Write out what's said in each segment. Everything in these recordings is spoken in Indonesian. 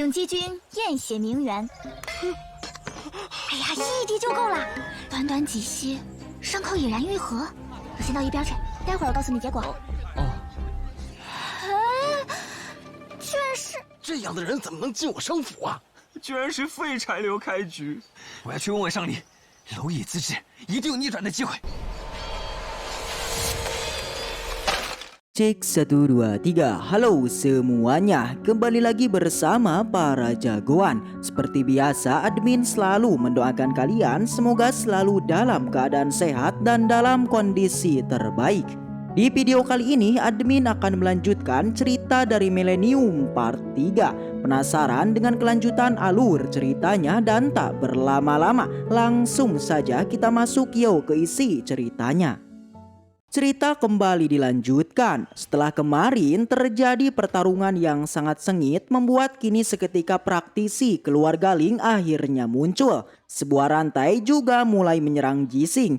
请击军验血名媛。哎呀，一滴就够了，短短几息，伤口已然愈合。你先到一边去，待会儿我告诉你结果。哦。居然是这样的人怎么能进我生府啊？居然是废柴流开局！我要去问问上帝，蝼蚁资质一定有逆转的机会。Cek 1, 2, 3. Halo semuanya, kembali lagi bersama para jagoan. Seperti biasa, admin selalu mendoakan kalian semoga selalu dalam keadaan sehat dan dalam kondisi terbaik. Di video kali ini, admin akan melanjutkan cerita dari Millennium Part 3. Penasaran dengan kelanjutan alur ceritanya dan tak berlama-lama, langsung saja kita masuk yuk ke isi ceritanya. Cerita kembali dilanjutkan. Setelah kemarin terjadi pertarungan yang sangat sengit membuat kini seketika praktisi keluarga Ling akhirnya muncul. Sebuah rantai juga mulai menyerang Jising.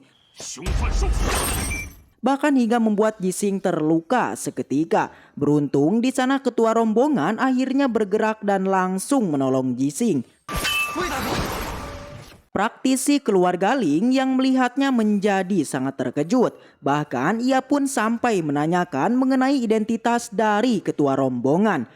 Bahkan hingga membuat Jising terluka seketika. Beruntung di sana ketua rombongan akhirnya bergerak dan langsung menolong Jising. Praktisi keluarga Ling yang melihatnya menjadi sangat terkejut. Bahkan ia pun sampai menanyakan mengenai identitas dari ketua rombongan.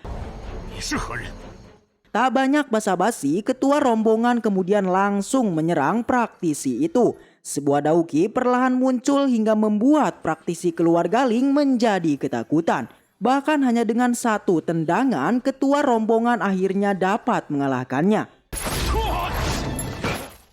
Tak banyak basa-basi, ketua rombongan kemudian langsung menyerang praktisi itu. Sebuah dauki perlahan muncul hingga membuat praktisi keluarga Ling menjadi ketakutan. Bahkan hanya dengan satu tendangan, ketua rombongan akhirnya dapat mengalahkannya.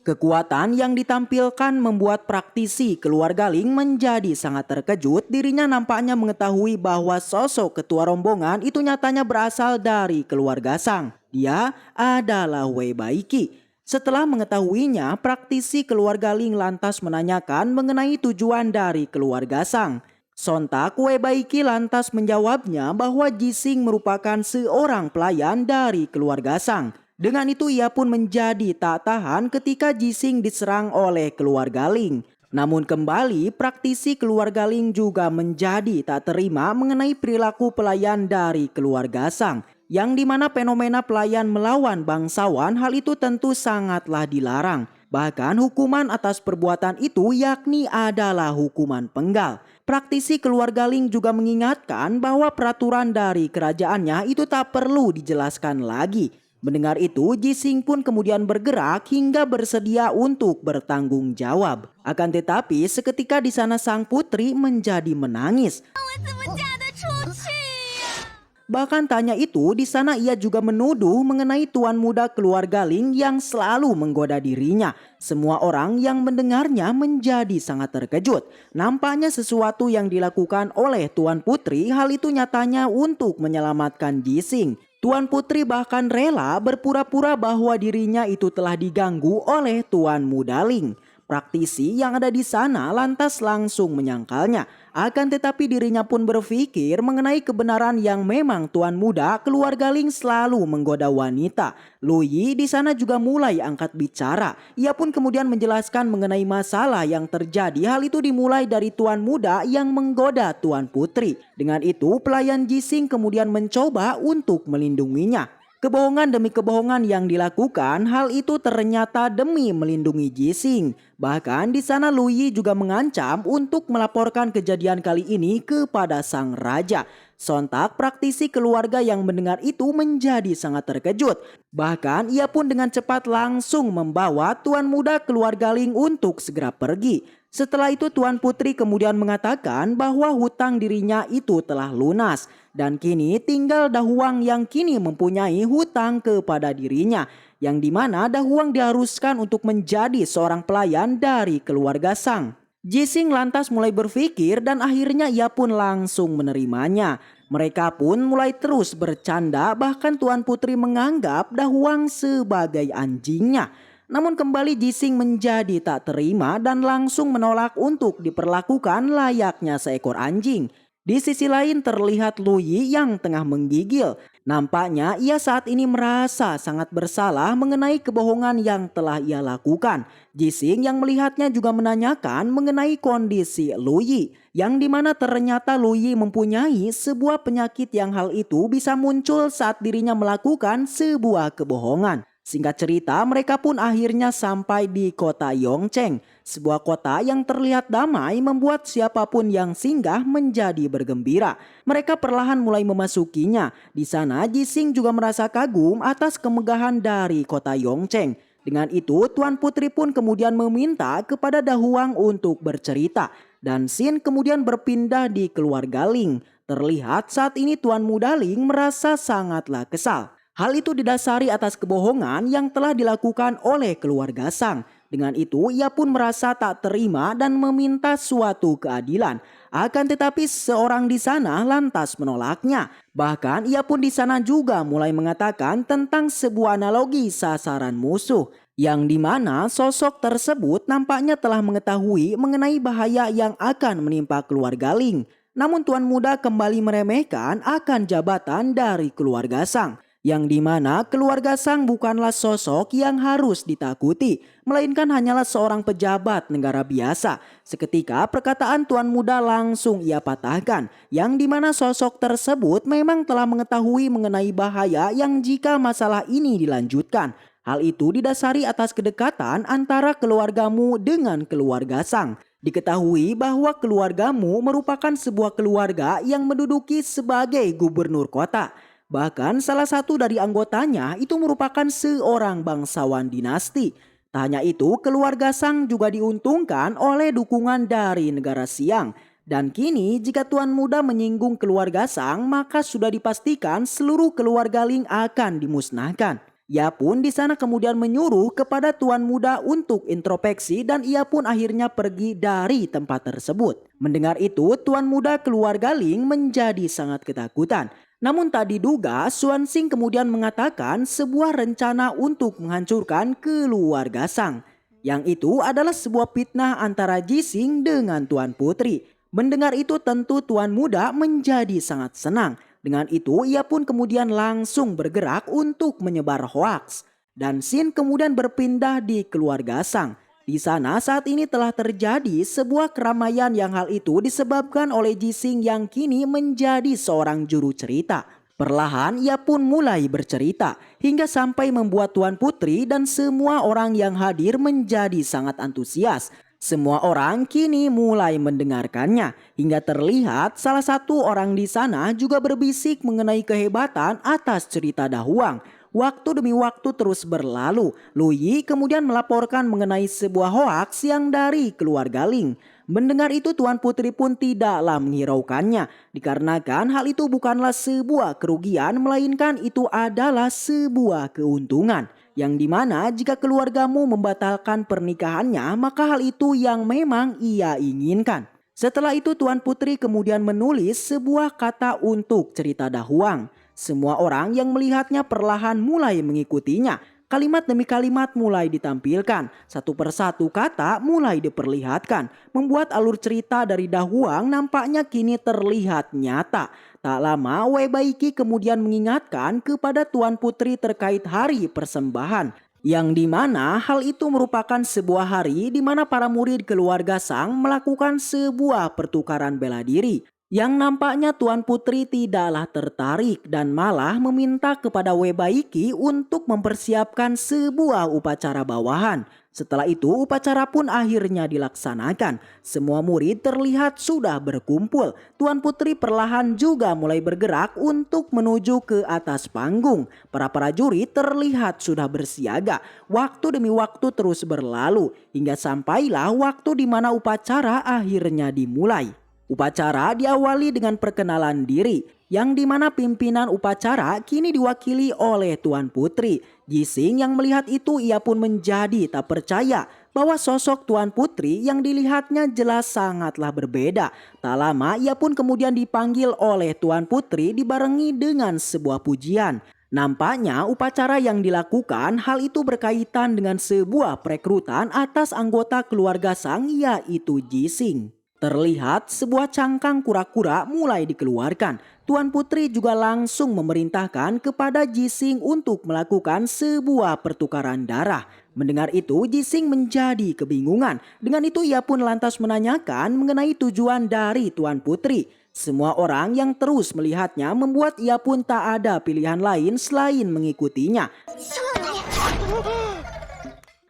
Kekuatan yang ditampilkan membuat praktisi keluarga Ling menjadi sangat terkejut. Dirinya nampaknya mengetahui bahwa sosok ketua rombongan itu nyatanya berasal dari keluarga Sang. Dia adalah Wei Baiki. Setelah mengetahuinya, praktisi keluarga Ling lantas menanyakan mengenai tujuan dari keluarga Sang. Sontak Wei Baiki lantas menjawabnya bahwa Jising merupakan seorang pelayan dari keluarga Sang. Dengan itu ia pun menjadi tak tahan ketika Jising diserang oleh keluarga Ling. Namun kembali praktisi keluarga Ling juga menjadi tak terima mengenai perilaku pelayan dari keluarga Sang. Yang dimana fenomena pelayan melawan bangsawan, hal itu tentu sangatlah dilarang. Bahkan hukuman atas perbuatan itu yakni adalah hukuman penggal. Praktisi keluarga Ling juga mengingatkan bahwa peraturan dari kerajaannya itu tak perlu dijelaskan lagi. Mendengar itu, Jising pun kemudian bergerak hingga bersedia untuk bertanggung jawab. Akan tetapi, seketika di sana sang putri menjadi menangis. Bahkan tanya itu, di sana ia juga menuduh mengenai tuan muda keluarga Ling yang selalu menggoda dirinya. Semua orang yang mendengarnya menjadi sangat terkejut. Nampaknya sesuatu yang dilakukan oleh tuan putri, hal itu nyatanya untuk menyelamatkan Jising. Tuan putri bahkan rela berpura-pura bahwa dirinya itu telah diganggu oleh tuan muda Ling. Praktisi yang ada di sana lantas langsung menyangkalnya. Akan tetapi dirinya pun berpikir mengenai kebenaran yang memang tuan muda keluarga Ling selalu menggoda wanita. Lu Yi di sana juga mulai angkat bicara. Ia pun kemudian menjelaskan mengenai masalah yang terjadi. Hal itu dimulai dari tuan muda yang menggoda tuan putri. Dengan itu pelayan Jising kemudian mencoba untuk melindunginya. Kebohongan demi kebohongan yang dilakukan, hal itu ternyata demi melindungi Jising. Bahkan di sana Lu Yi juga mengancam untuk melaporkan kejadian kali ini kepada sang raja. Sontak praktisi keluarga yang mendengar itu menjadi sangat terkejut. Bahkan ia pun dengan cepat langsung membawa tuan muda keluarga Ling untuk segera pergi. Setelah itu tuan putri kemudian mengatakan bahwa hutang dirinya itu telah lunas. Dan kini tinggal Dahuang yang kini mempunyai hutang kepada dirinya. Yang dimana Dahuang diharuskan untuk menjadi seorang pelayan dari keluarga Sang. Jising lantas mulai berpikir dan akhirnya ia pun langsung menerimanya. Mereka pun mulai terus bercanda, bahkan tuan putri menganggap Dahuang sebagai anjingnya. Namun kembali Jising menjadi tak terima dan langsung menolak untuk diperlakukan layaknya seekor anjing. Di sisi lain terlihat Lu Yi yang tengah menggigil. Nampaknya ia saat ini merasa sangat bersalah mengenai kebohongan yang telah ia lakukan. Jising yang melihatnya juga menanyakan mengenai kondisi Luyi, yang dimana ternyata Luyi mempunyai sebuah penyakit yang hal itu bisa muncul saat dirinya melakukan sebuah kebohongan. Singkat cerita, mereka pun akhirnya sampai di kota Yongcheng. Sebuah kota yang terlihat damai membuat siapapun yang singgah menjadi bergembira. Mereka perlahan mulai memasukinya. Di sana Jising juga merasa kagum atas kemegahan dari kota Yongcheng. Dengan itu Tuan Putri pun kemudian meminta kepada Dahuang untuk bercerita. Dan Xin kemudian berpindah di keluarga Ling. Terlihat saat ini Tuan Muda Ling merasa sangatlah kesal. Hal itu didasari atas kebohongan yang telah dilakukan oleh keluarga Sang. Dengan itu ia pun merasa tak terima dan meminta suatu keadilan. Akan tetapi seorang di sana lantas menolaknya. Bahkan ia pun di sana juga mulai mengatakan tentang sebuah analogi sasaran musuh. Yang dimana sosok tersebut nampaknya telah mengetahui mengenai bahaya yang akan menimpa keluarga Ling. Namun Tuan Muda kembali meremehkan akan jabatan dari keluarga Sang. Yang dimana keluarga Sang bukanlah sosok yang harus ditakuti, melainkan hanyalah seorang pejabat negara biasa. Seketika perkataan Tuan Muda langsung ia patahkan, yang dimana sosok tersebut memang telah mengetahui mengenai bahaya yang jika masalah ini dilanjutkan. Hal itu didasari atas kedekatan antara keluargamu dengan keluarga Sang. Diketahui bahwa keluargamu merupakan sebuah keluarga yang menduduki sebagai gubernur kota. Bahkan salah satu dari anggotanya itu merupakan seorang bangsawan dinasti. Tak hanya itu, keluarga Sang juga diuntungkan oleh dukungan dari negara Siang. Dan kini jika Tuan Muda menyinggung keluarga Sang, maka sudah dipastikan seluruh keluarga Ling akan dimusnahkan. Ia pun di sana kemudian menyuruh kepada Tuan Muda untuk introspeksi dan ia pun akhirnya pergi dari tempat tersebut. Mendengar itu, Tuan Muda keluarga Ling menjadi sangat ketakutan. Namun tak diduga, Xuan Xing kemudian mengatakan sebuah rencana untuk menghancurkan keluarga Sang. Yang itu adalah sebuah fitnah antara Jising dengan Tuan Putri. Mendengar itu tentu Tuan Muda menjadi sangat senang. Dengan itu ia pun kemudian langsung bergerak untuk menyebar hoaks. Dan Xin kemudian berpindah di keluarga Sang. Di sana saat ini telah terjadi sebuah keramaian yang hal itu disebabkan oleh Jising yang kini menjadi seorang juru cerita. Perlahan ia pun mulai bercerita hingga sampai membuat Tuan Putri dan semua orang yang hadir menjadi sangat antusias. Semua orang kini mulai mendengarkannya hingga terlihat salah satu orang di sana juga berbisik mengenai kehebatan atas cerita Dahuang. Waktu demi waktu terus berlalu, Luyi kemudian melaporkan mengenai sebuah hoaks yang dari keluarga Ling. Mendengar itu Tuan Putri pun tidaklah menghiraukannya, dikarenakan hal itu bukanlah sebuah kerugian melainkan itu adalah sebuah keuntungan. Yang dimana jika keluargamu membatalkan pernikahannya maka hal itu yang memang ia inginkan. Setelah itu Tuan Putri kemudian menulis sebuah kata untuk cerita Dahuang. Semua orang yang melihatnya perlahan mulai mengikutinya. Kalimat demi kalimat mulai ditampilkan. Satu persatu kata mulai diperlihatkan. Membuat alur cerita dari Dahuang nampaknya kini terlihat nyata. Tak lama Wei Baiki kemudian mengingatkan kepada Tuan Putri terkait hari persembahan. Yang dimana hal itu merupakan sebuah hari di mana para murid keluarga Sang melakukan sebuah pertukaran bela diri. Yang nampaknya Tuan Putri tidaklah tertarik dan malah meminta kepada Wei Baiki untuk mempersiapkan sebuah upacara bawahan. Setelah itu upacara pun akhirnya dilaksanakan. Semua murid terlihat sudah berkumpul. Tuan Putri perlahan juga mulai bergerak untuk menuju ke atas panggung. Para prajurit terlihat sudah bersiaga. Waktu demi waktu terus berlalu hingga sampailah waktu di mana upacara akhirnya dimulai. Upacara diawali dengan perkenalan diri, yang dimana pimpinan upacara kini diwakili oleh Tuan Putri. Jising yang melihat itu ia pun menjadi tak percaya bahwa sosok Tuan Putri yang dilihatnya jelas sangatlah berbeda. Tak lama ia pun kemudian dipanggil oleh Tuan Putri dibarengi dengan sebuah pujian. Nampaknya upacara yang dilakukan hal itu berkaitan dengan sebuah perekrutan atas anggota keluarga Sang yaitu Jising. Terlihat sebuah cangkang kura-kura mulai dikeluarkan. Tuan Putri juga langsung memerintahkan kepada Jising untuk melakukan sebuah pertukaran darah. Mendengar itu, Jising menjadi kebingungan. Dengan itu ia pun lantas menanyakan mengenai tujuan dari Tuan Putri. Semua orang yang terus melihatnya membuat ia pun tak ada pilihan lain selain mengikutinya.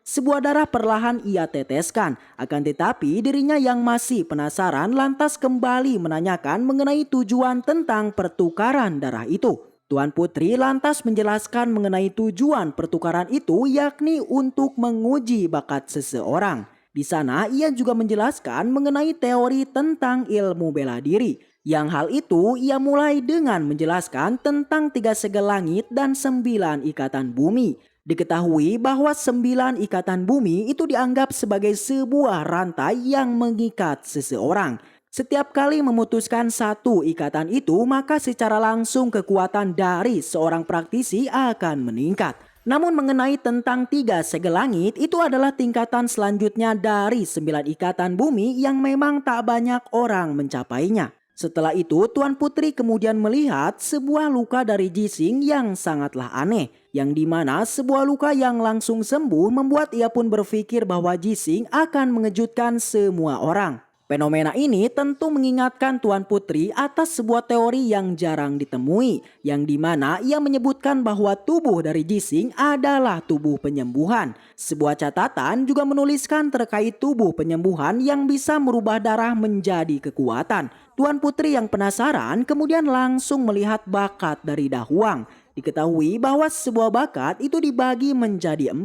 Sebuah darah perlahan ia teteskan, akan tetapi dirinya yang masih penasaran lantas kembali menanyakan mengenai tujuan tentang pertukaran darah itu. Tuan Putri lantas menjelaskan mengenai tujuan pertukaran itu, yakni untuk menguji bakat seseorang. Di sana ia juga menjelaskan mengenai teori tentang ilmu bela diri. Yang hal itu ia mulai dengan menjelaskan tentang 3 segel langit dan 9 ikatan bumi. Diketahui bahwa 9 ikatan bumi itu dianggap sebagai sebuah rantai yang mengikat seseorang. Setiap kali memutuskan satu ikatan itu, maka secara langsung kekuatan dari seorang praktisi akan meningkat. Namun mengenai tentang 3 segel langit, itu adalah tingkatan selanjutnya dari 9 ikatan bumi yang memang tak banyak orang mencapainya. Setelah itu, Tuan Putri kemudian melihat sebuah luka dari Jising yang sangatlah aneh. Yang dimana sebuah luka yang langsung sembuh membuat ia pun berpikir bahwa Jising akan mengejutkan semua orang. Fenomena ini tentu mengingatkan Tuan Putri atas sebuah teori yang jarang ditemui. Yang dimana ia menyebutkan bahwa tubuh dari Jising adalah tubuh penyembuhan. Sebuah catatan juga menuliskan terkait tubuh penyembuhan yang bisa merubah darah menjadi kekuatan. Tuan Putri yang penasaran kemudian langsung melihat bakat dari Dahuang. Diketahui bahwa sebuah bakat itu dibagi menjadi 4.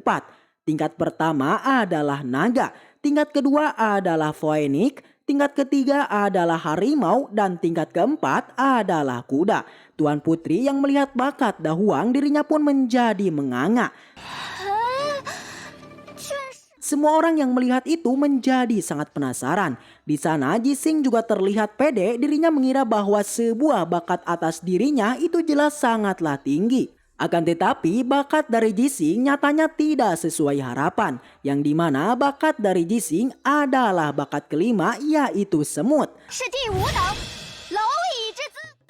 Tingkat pertama adalah naga, tingkat kedua adalah phoenix, tingkat ketiga adalah harimau, dan tingkat keempat adalah kuda. Tuan Putri yang melihat bakat Dahuang, dirinya pun menjadi menganga. Semua orang yang melihat itu menjadi sangat penasaran. Di sana Jising juga terlihat pede, dirinya mengira bahwa sebuah bakat atas dirinya itu jelas sangatlah tinggi. Akan tetapi bakat dari Jising nyatanya tidak sesuai harapan. Yang dimana bakat dari Jising adalah bakat kelima, yaitu semut.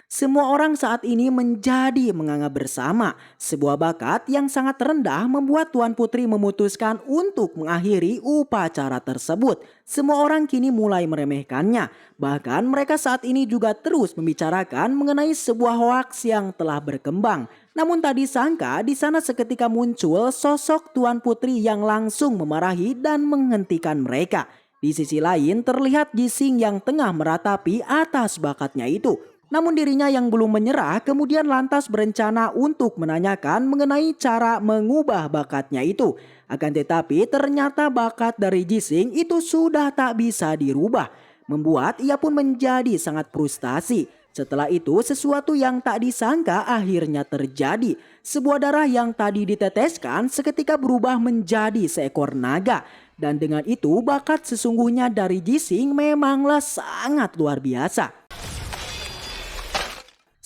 Semua orang saat ini menjadi menganga bersama. Sebuah bakat yang sangat rendah membuat Tuan Putri memutuskan untuk mengakhiri upacara tersebut. Semua orang kini mulai meremehkannya. Bahkan mereka saat ini juga terus membicarakan mengenai sebuah hoaks yang telah berkembang. Namun tak disangka di sana seketika muncul sosok Tuan Putri yang langsung memarahi dan menghentikan mereka. Di sisi lain terlihat Jising yang tengah meratapi atas bakatnya itu. Namun dirinya yang belum menyerah kemudian lantas berencana untuk menanyakan mengenai cara mengubah bakatnya itu. Akan tetapi ternyata bakat dari Jising itu sudah tak bisa dirubah. Membuat ia pun menjadi sangat frustasi. Setelah itu sesuatu yang tak disangka akhirnya terjadi. Sebuah darah yang tadi diteteskan seketika berubah menjadi seekor naga. Dan dengan itu bakat sesungguhnya dari Jising memanglah sangat luar biasa.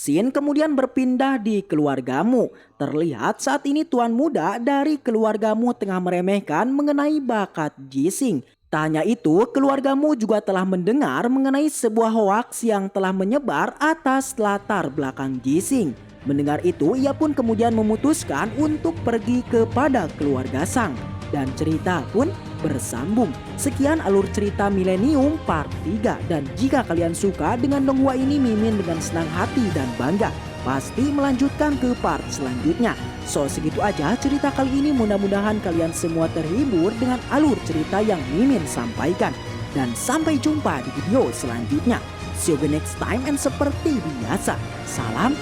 Scene kemudian berpindah di keluargamu. Terlihat saat ini tuan muda dari keluargamu tengah meremehkan mengenai bakat Jising. Tak hanya itu, keluargamu juga telah mendengar mengenai sebuah hoaks yang telah menyebar atas latar belakang Jising. Mendengar itu, ia pun kemudian memutuskan untuk pergi kepada keluarga Sang. Dan cerita pun bersambung. Sekian alur cerita Millennium part 3. Dan jika kalian suka dengan donghua ini, Mimin dengan senang hati dan bangga pasti melanjutkan ke part selanjutnya. So segitu aja cerita kali ini, mudah-mudahan kalian semua terhibur dengan alur cerita yang Mimin sampaikan. Dan sampai jumpa di video selanjutnya. See you next time, and seperti biasa, salam